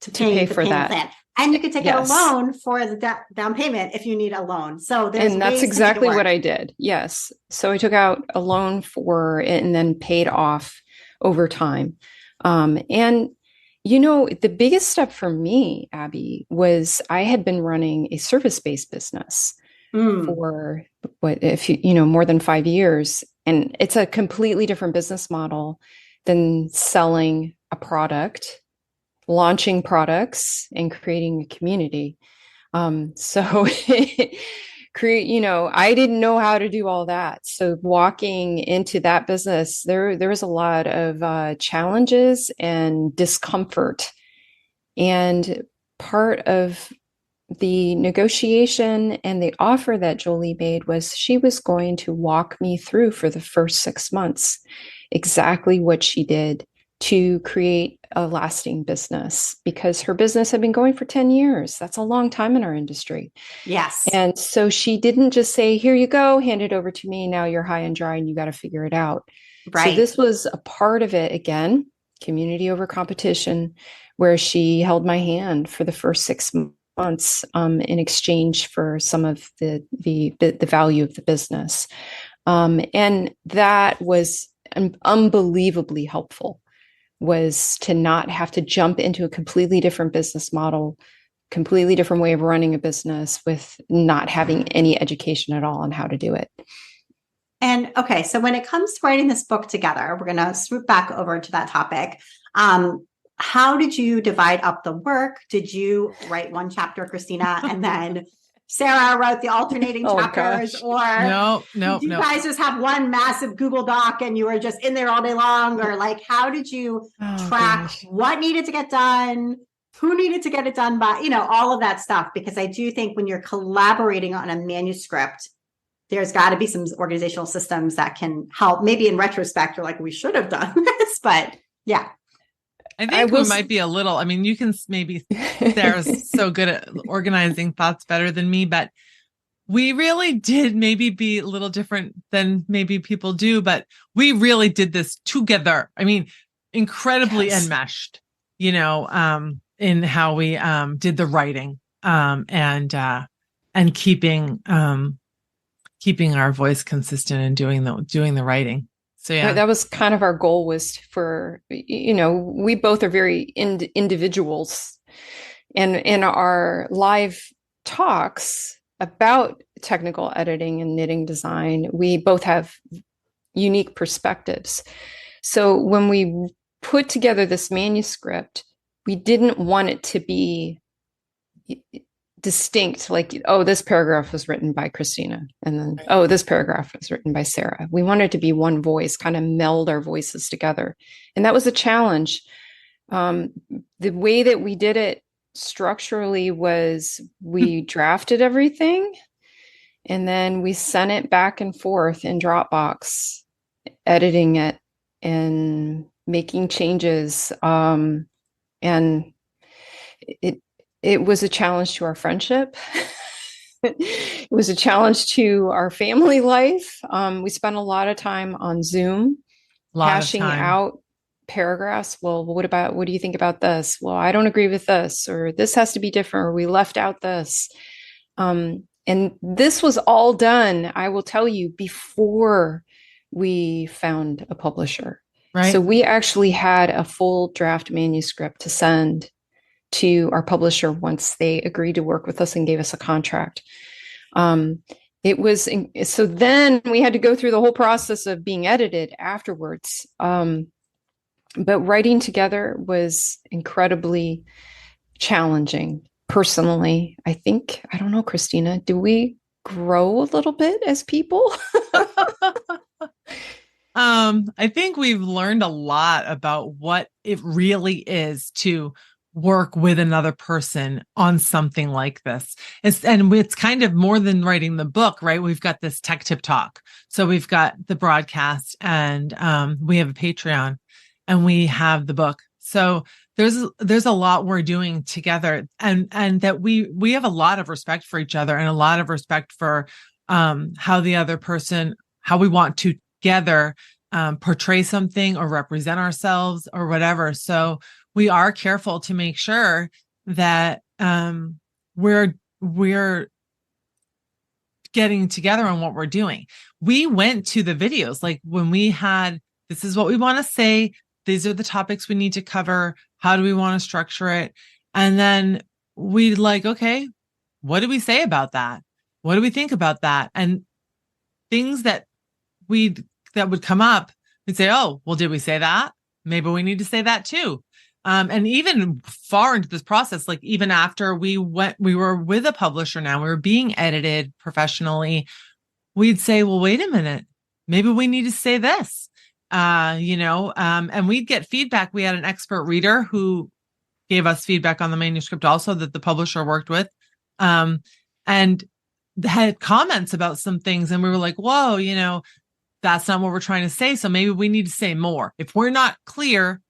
to pay for that plan. And you can take out a loan for the down payment if you need a loan. So that's exactly what I did. Yes. So I took out a loan for it and then paid off over time. And the biggest step for me, Abby, was I had been running a service-based business for more than 5 years. And it's a completely different business model than selling a product, launching products, and creating a community. So I didn't know how to do all that. So walking into that business, there was a lot of challenges and discomfort. And part of the negotiation and the offer that Jolie made was she was going to walk me through for the first 6 months exactly what she did to create a lasting business, because her business had been going for 10 years. That's a long time in our industry. Yes. And so she didn't just say, here you go, hand it over to me. Now you're high and dry and you got to figure it out. Right. So this was a part of it, again, community over competition, where she held my hand for the first 6 months in exchange for some of the value of the business. And that was unbelievably helpful, was to not have to jump into a completely different business model, completely different way of running a business, with not having any education at all on how to do it. And okay, so when it comes to writing this book together, we're going to swoop back over to that topic. How did you divide up the work? Did you write one chapter, Kristina, and then Sarah wrote the alternating chapters? Gosh. Or no, did you guys just have one massive Google Doc and you were just in there all day long? Or like, how did you track what needed to get done? Who needed to get it done by, all of that stuff? Because I do think when you're collaborating on a manuscript, there's got to be some organizational systems that can help. Maybe in retrospect, you're like, we should have done this, but yeah. I think we might be a little, you can maybe, Sarah's so good at organizing thoughts better than me, but we really did maybe be a little different than maybe people do, but we really did this together. Incredibly enmeshed, in how we did the writing and keeping our voice consistent and doing the writing. So yeah, that was kind of our goal, was for, we both are very individuals, And in our live talks about technical editing and knitting design, we both have unique perspectives. So when we put together this manuscript, we didn't want it to be distinct, like, oh, this paragraph was written by Kristina, and then, oh, this paragraph was written by Sarah. We wanted to be one voice, kind of meld our voices together. And that was a challenge. The way that we did it structurally was we drafted everything, and then we sent it back and forth in Dropbox, editing it and making changes. And it was a challenge to our friendship. It was a challenge to our family life. We spent a lot of time on Zoom, hashing out paragraphs. Well, what do you think about this? Well, I don't agree with this, or this has to be different, or we left out this. And this was all done, I will tell you, before we found a publisher. Right. So we actually had a full draft manuscript to send to our publisher once they agreed to work with us and gave us a contract. So then we had to go through the whole process of being edited afterwards. But writing together was incredibly challenging. Personally, I think, I don't know, Kristina, do we grow a little bit as people? I think we've learned a lot about what it really is to work with another person on something like this. It's kind of more than writing the book, right? We've got this Tech Tip Talk. So we've got the broadcast, and we have a Patreon, and we have the book. So there's a lot we're doing together, and that we have a lot of respect for each other, and a lot of respect for how the other person, how we want to together portray something or represent ourselves or whatever. So we are careful to make sure that we're getting together on what we're doing. We went to the videos, like when we had, this is what we want to say, these are the topics we need to cover, how do we want to structure it? And then we okay, what do we say about that? What do we think about that? And things that would come up, we'd say, oh, well, did we say that? Maybe we need to say that too. And even far into this process, like even after we were with a publisher now, we were being edited professionally, we'd say, well, wait a minute, maybe we need to say this, and we'd get feedback. We had an expert reader who gave us feedback on the manuscript also that the publisher worked with, and had comments about some things. And we were like, whoa, that's not what we're trying to say. So maybe we need to say more. If we're not clear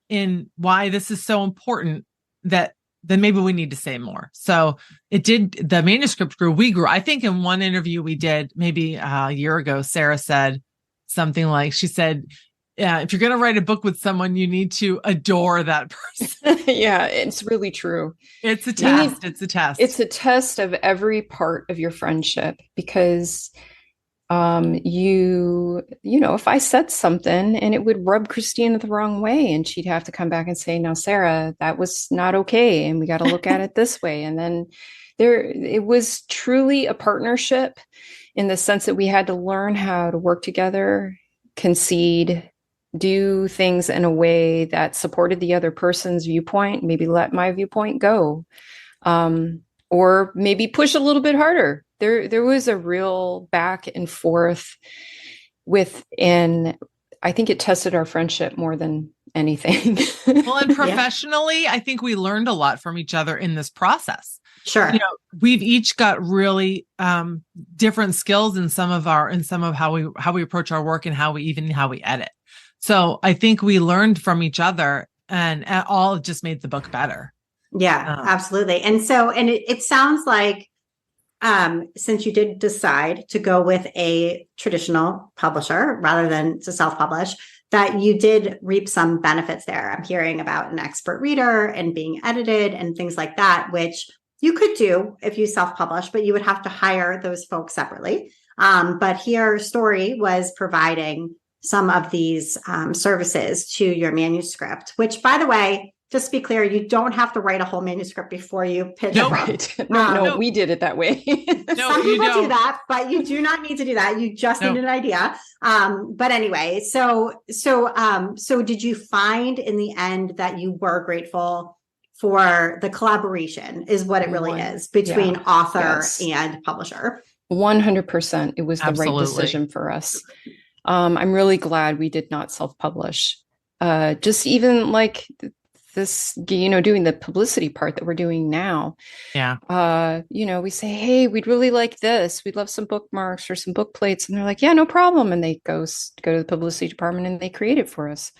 in why this is so important, then maybe we need to say more. So the manuscript grew, we grew. I think in one interview we did maybe a year ago, Sarah said something like, she said, yeah, if you're going to write a book with someone, you need to adore that person. Yeah, it's really true. It's a test. It's a test. It's a test of every part of your friendship, because if I said something and it would rub Kristina the wrong way, and she'd have to come back and say, now, Sarah, that was not okay, and we got to look at it this way. And then it was truly a partnership in the sense that we had to learn how to work together, concede, do things in a way that supported the other person's viewpoint, maybe let my viewpoint go, or maybe push a little bit harder. There was a real back and forth and I think it tested our friendship more than anything. Well, and professionally, yeah. I think we learned a lot from each other in this process. Sure. We've each got really different skills in some of how we approach our work and how we edit. So I think we learned from each other, and all just made the book better. Yeah, absolutely. And so, and it sounds like, since you did decide to go with a traditional publisher rather than to self-publish, that you did reap some benefits there. I'm hearing about an expert reader and being edited and things like that, which you could do if you self-publish, but you would have to hire those folks separately. But here, Story was providing some of these services to your manuscript, which, by the way, just to be clear, you don't have to write a whole manuscript before you pitch. No, right. No, we did it that way. Some people do that, but you do not need to do that. You just need an idea. But anyway, so did you find in the end that you were grateful for the collaboration is what it really is between author and publisher? 100%. It was the right decision for us. I'm really glad we did not self-publish. Just even like this, doing the publicity part that we're doing now. Yeah. We say, hey, we'd really like this. We'd love some bookmarks or some book plates. And they're like, yeah, no problem. And they go to the publicity department and they create it for us.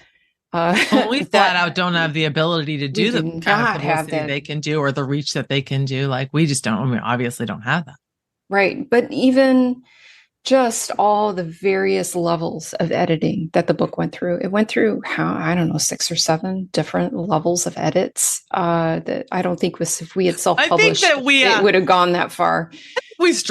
We flat out don't have the ability to do the kind of publicity they can do or the reach that they can do. Like we just don't, obviously don't have that. Right. But even just all the various levels of editing that the book went through. It went through 6 or 7 different levels of edits. That I don't think if we had self-published, it would have gone that far. We had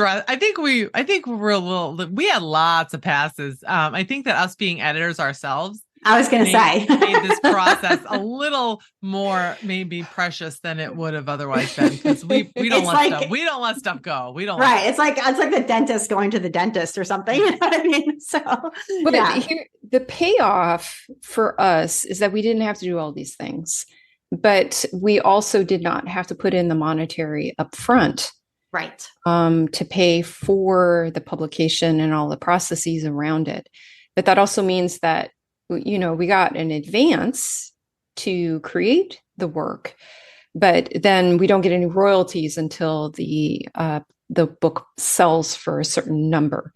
lots of passes. I think that us being editors ourselves, I was going to say, made this process a little more maybe precious than it would have otherwise been because we don't let stuff go. We don't. Right. It's like the dentist going to the dentist or something. You know what I mean? So, but the payoff for us is that we didn't have to do all these things, but we also did not have to put in the monetary upfront. Right. To pay for the publication and all the processes around it. But that also means that we got an advance to create the work, but then we don't get any royalties until the book sells for a certain number.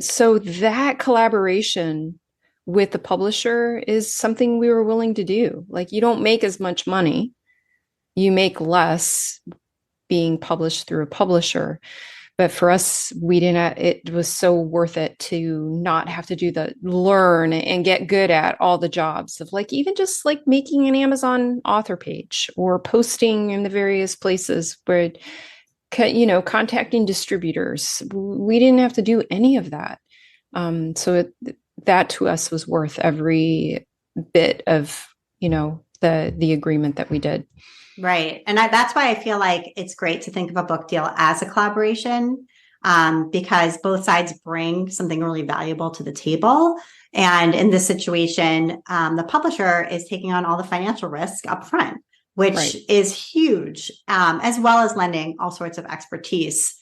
So that collaboration with the publisher is something we were willing to do. Like you don't make as much money, you make less being published through a publisher. But for us, it was so worth it to not have to learn and get good at all the jobs of even just making an Amazon author page or posting in the various places where, contacting distributors. We didn't have to do any of that. So that to us was worth every bit of, the agreement that we did. Right. And that's why I feel like it's great to think of a book deal as a collaboration because both sides bring something really valuable to the table. And in this situation, the publisher is taking on all the financial risk up front, which is huge, as well as lending all sorts of expertise,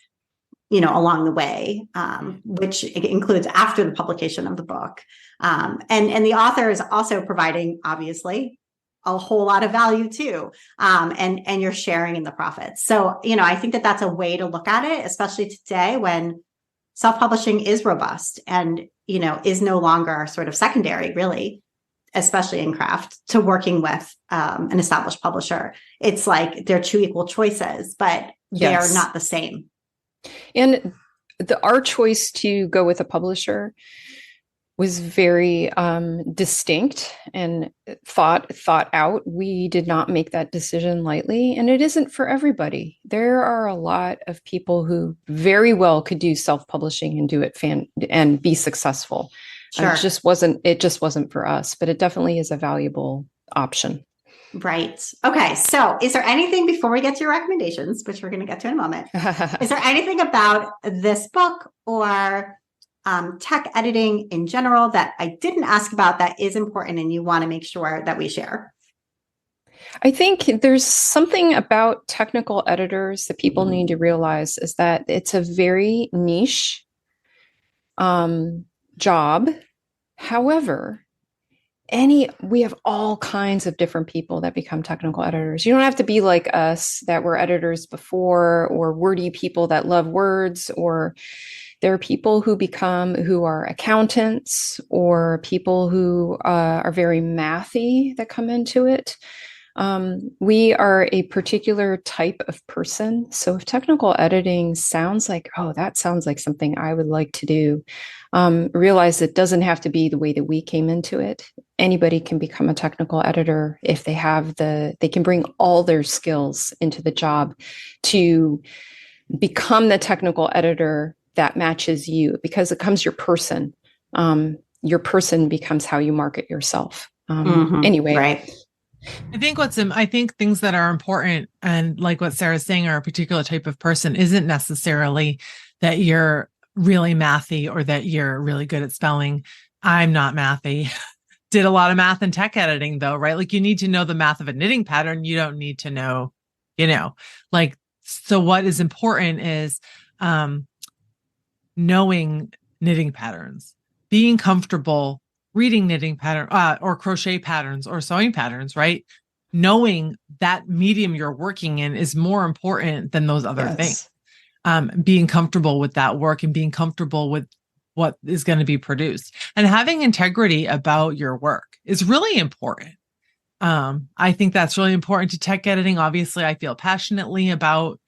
along the way, which includes after the publication of the book. And the author is also providing, obviously, a whole lot of value too. And you're sharing in the profits. So, I think that that's a way to look at it, especially today when self-publishing is robust and, is no longer sort of secondary, really, especially in craft, to working with an established publisher. It's like they're 2 equal choices, but they are not the same. And our choice to go with a publisher was very distinct and thought out. We did not make that decision lightly, and it isn't for everybody. There are a lot of people who very well could do self-publishing and do it and be successful. Sure. It just wasn't for us, but it definitely is a valuable option. Right. Okay. So is there anything before we get to your recommendations, which we're going to get to in a moment, is there anything about this book or tech editing in general that I didn't ask about that is important and you want to make sure that we share? I think there's something about technical editors that people need to realize is that it's a very niche job. However, we have all kinds of different people that become technical editors. You don't have to be like us that were editors before, or wordy people that love words, or there are people who are accountants, or people who are very mathy that come into it. We are a particular type of person. So if technical editing sounds like, that sounds like something I would like to do, realize it doesn't have to be the way that we came into it. Anybody can become a technical editor if they can bring all their skills into the job to become the technical editor that matches you, because it becomes your person. Your person becomes how you market yourself. Anyway. Right. I think things that are important, and like what Sarah's saying, are a particular type of person, isn't necessarily that you're really mathy or that you're really good at spelling. I'm not mathy. Did a lot of math and tech editing though, right? Like you need to know the math of a knitting pattern. You don't need to know, like, so what is important is knowing knitting patterns, being comfortable reading knitting pattern or crochet patterns or sewing patterns, right? Knowing that medium you're working in is more important than those other things. Being comfortable with that work and being comfortable with what is going to be produced, and having integrity about your work is really important. I think that's really important to tech editing. Obviously, I feel passionately about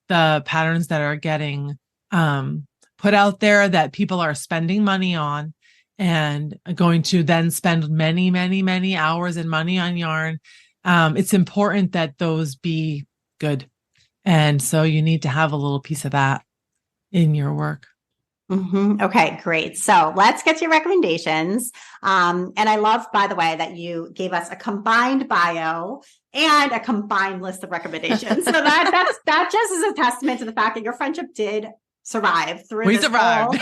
the patterns that are getting put out there that people are spending money on and going to then spend many, many, many hours and money on yarn. It's important that those be good. And so you need to have a little piece of that in your work. Mm-hmm. Okay, great. So let's get to your recommendations. And I love, by the way, that you gave us a combined bio and a combined list of recommendations. So that just is a testament to the fact that your friendship did survive through this whole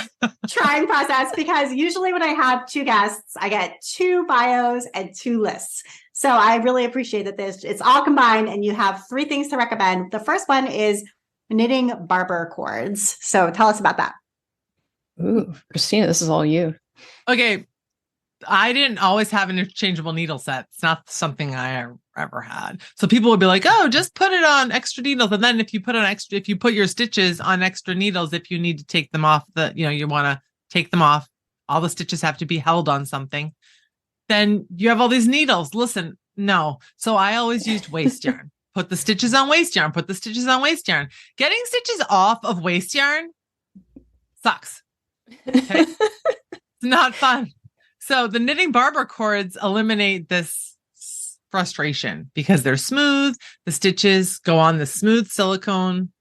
trying process, because usually when I have two guests, I get two bios and two lists. So I really appreciate that it's all combined and you have three things to recommend. The first one is knitting barber cords. So tell us about that. Ooh, Kristina, this is all you. Okay. I didn't always have an interchangeable needle set. It's not something I ever had. So people would be like, oh, just put it on extra needles. And then if you put your stitches on extra needles, if you need to take them off you want to take them off, all the stitches have to be held on something. Then you have all these needles. Listen, no. So I always used waste yarn. Put the stitches on waste yarn, put the stitches on waste yarn. Getting stitches off of waste yarn sucks. Okay? It's not fun. So the knitting barber cords eliminate this frustration because they're smooth. The stitches go on the smooth silicone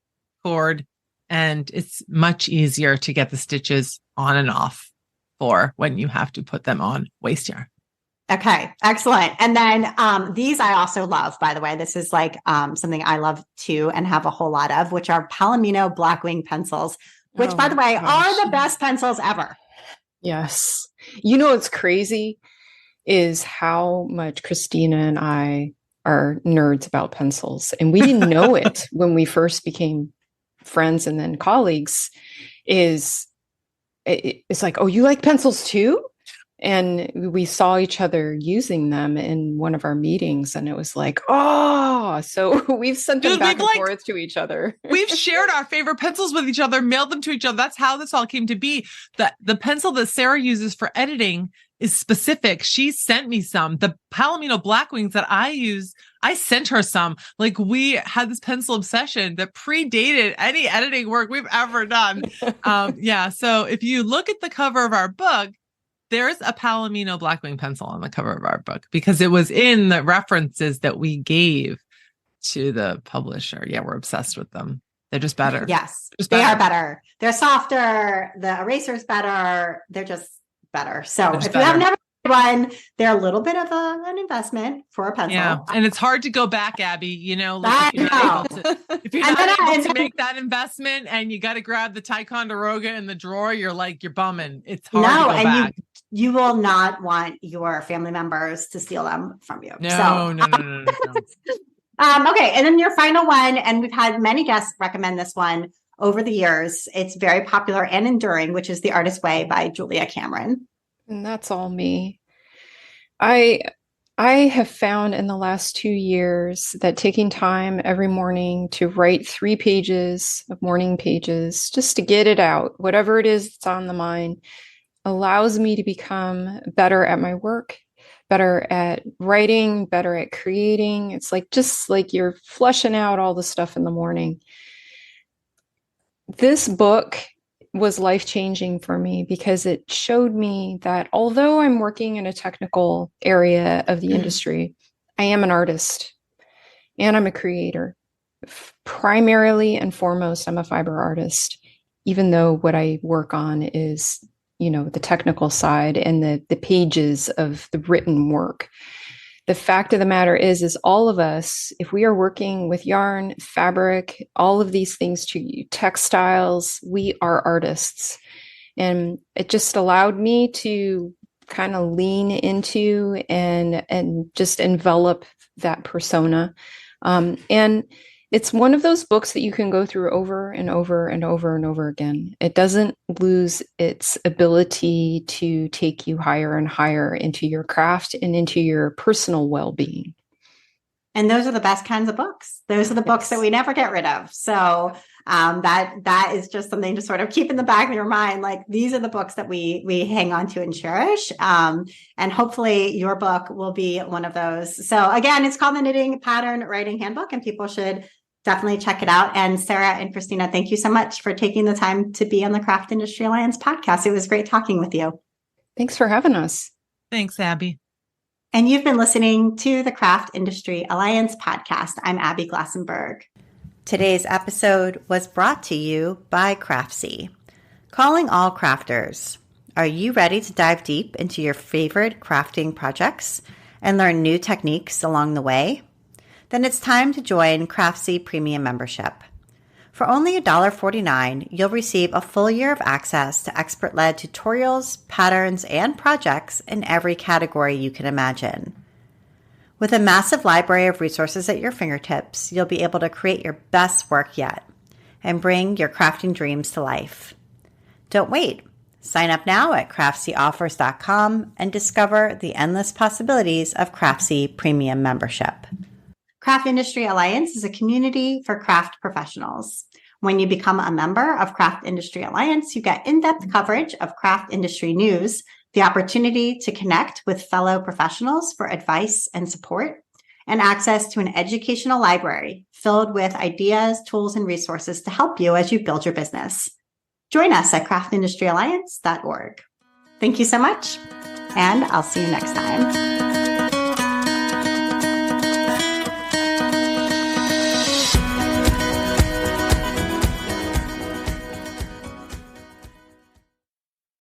cord, and it's much easier to get the stitches on and off for when you have to put them on waste yarn. Okay, excellent. And then these I also love, by the way. This is like something I love too and have a whole lot of, which are Palomino Blackwing pencils, which, by the way, are the best pencils ever. Yes. You know what's crazy is how much Kristina and I are nerds about pencils. And we didn't know it when we first became friends and then colleagues. It's like, oh, you like pencils too? And we saw each other using them in one of our meetings, and it was like, oh, so we've sent them back and forth to each other. We've shared our favorite pencils with each other, mailed them to each other. That's how this all came to be. The pencil that Sarah uses for editing is specific. She sent me some. The Palomino Blackwings that I use, I sent her some. Like, we had this pencil obsession that predated any editing work we've ever done. So if you look at the cover of our book, there's a Palomino Blackwing pencil on the cover of our book because it was in the references that we gave to the publisher. Yeah, we're obsessed with them. They're just better. Yes, they are better. They're softer. The eraser's better. They're just better. So if you have never one, they're a little bit of an investment for a pencil. Yeah, and it's hard to go back, Abby. If you're not able to make that investment, and you got to grab the Ticonderoga in the drawer, you're bumming. It's hard to go back. You will not want your family members to steal them from you. No. Okay, and then your final one, and we've had many guests recommend this one over the years. It's very popular and enduring, which is The Artist's Way by Julia Cameron. And that's all me. I have found in the last 2 years that taking time every morning to write 3 pages of morning pages, just to get it out, whatever it is that's on the mind, allows me to become better at my work, better at writing, better at creating. It's just like you're flushing out all the stuff in the morning. This book was life-changing for me because it showed me that although I'm working in a technical area of the industry, I am an artist and I'm a creator. Primarily and foremost, I'm a fiber artist, even though what I work on is, the technical side and the pages of the written work. the fact of the matter is all of us, if we are working with yarn, fabric, all of these things, to textiles, we are artists. And it just allowed me to kind of lean into and just envelop that persona. And it's one of those books that you can go through over and over and over and over again. It doesn't lose its ability to take you higher and higher into your craft and into your personal well-being. And those are the best kinds of books. Those are the books that we never get rid of. So that is just something to sort of keep in the back of your mind. Like, these are the books that we hang on to and cherish. And hopefully your book will be one of those. So again, it's called the Knitting Pattern Writing Handbook, and people should definitely check it out. And Sarah and Kristina, thank you so much for taking the time to be on the Craft Industry Alliance podcast. It was great talking with you. Thanks for having us. Thanks, Abby. And you've been listening to the Craft Industry Alliance podcast. I'm Abby Glassenberg. Today's episode was brought to you by Craftsy. Calling all crafters. Are you ready to dive deep into your favorite crafting projects and learn new techniques along the way? Then it's time to join Craftsy Premium Membership. For only $1.49, you'll receive a full year of access to expert-led tutorials, patterns, and projects in every category you can imagine. With a massive library of resources at your fingertips, you'll be able to create your best work yet and bring your crafting dreams to life. Don't wait. Sign up now at CraftsyOffers.com and discover the endless possibilities of Craftsy Premium Membership. Craft Industry Alliance is a community for craft professionals. When you become a member of Craft Industry Alliance, you get in-depth coverage of craft industry news, the opportunity to connect with fellow professionals for advice and support, and access to an educational library filled with ideas, tools, and resources to help you as you build your business. Join us at craftindustryaLliance.org. Thank you so much, and I'll see you next time.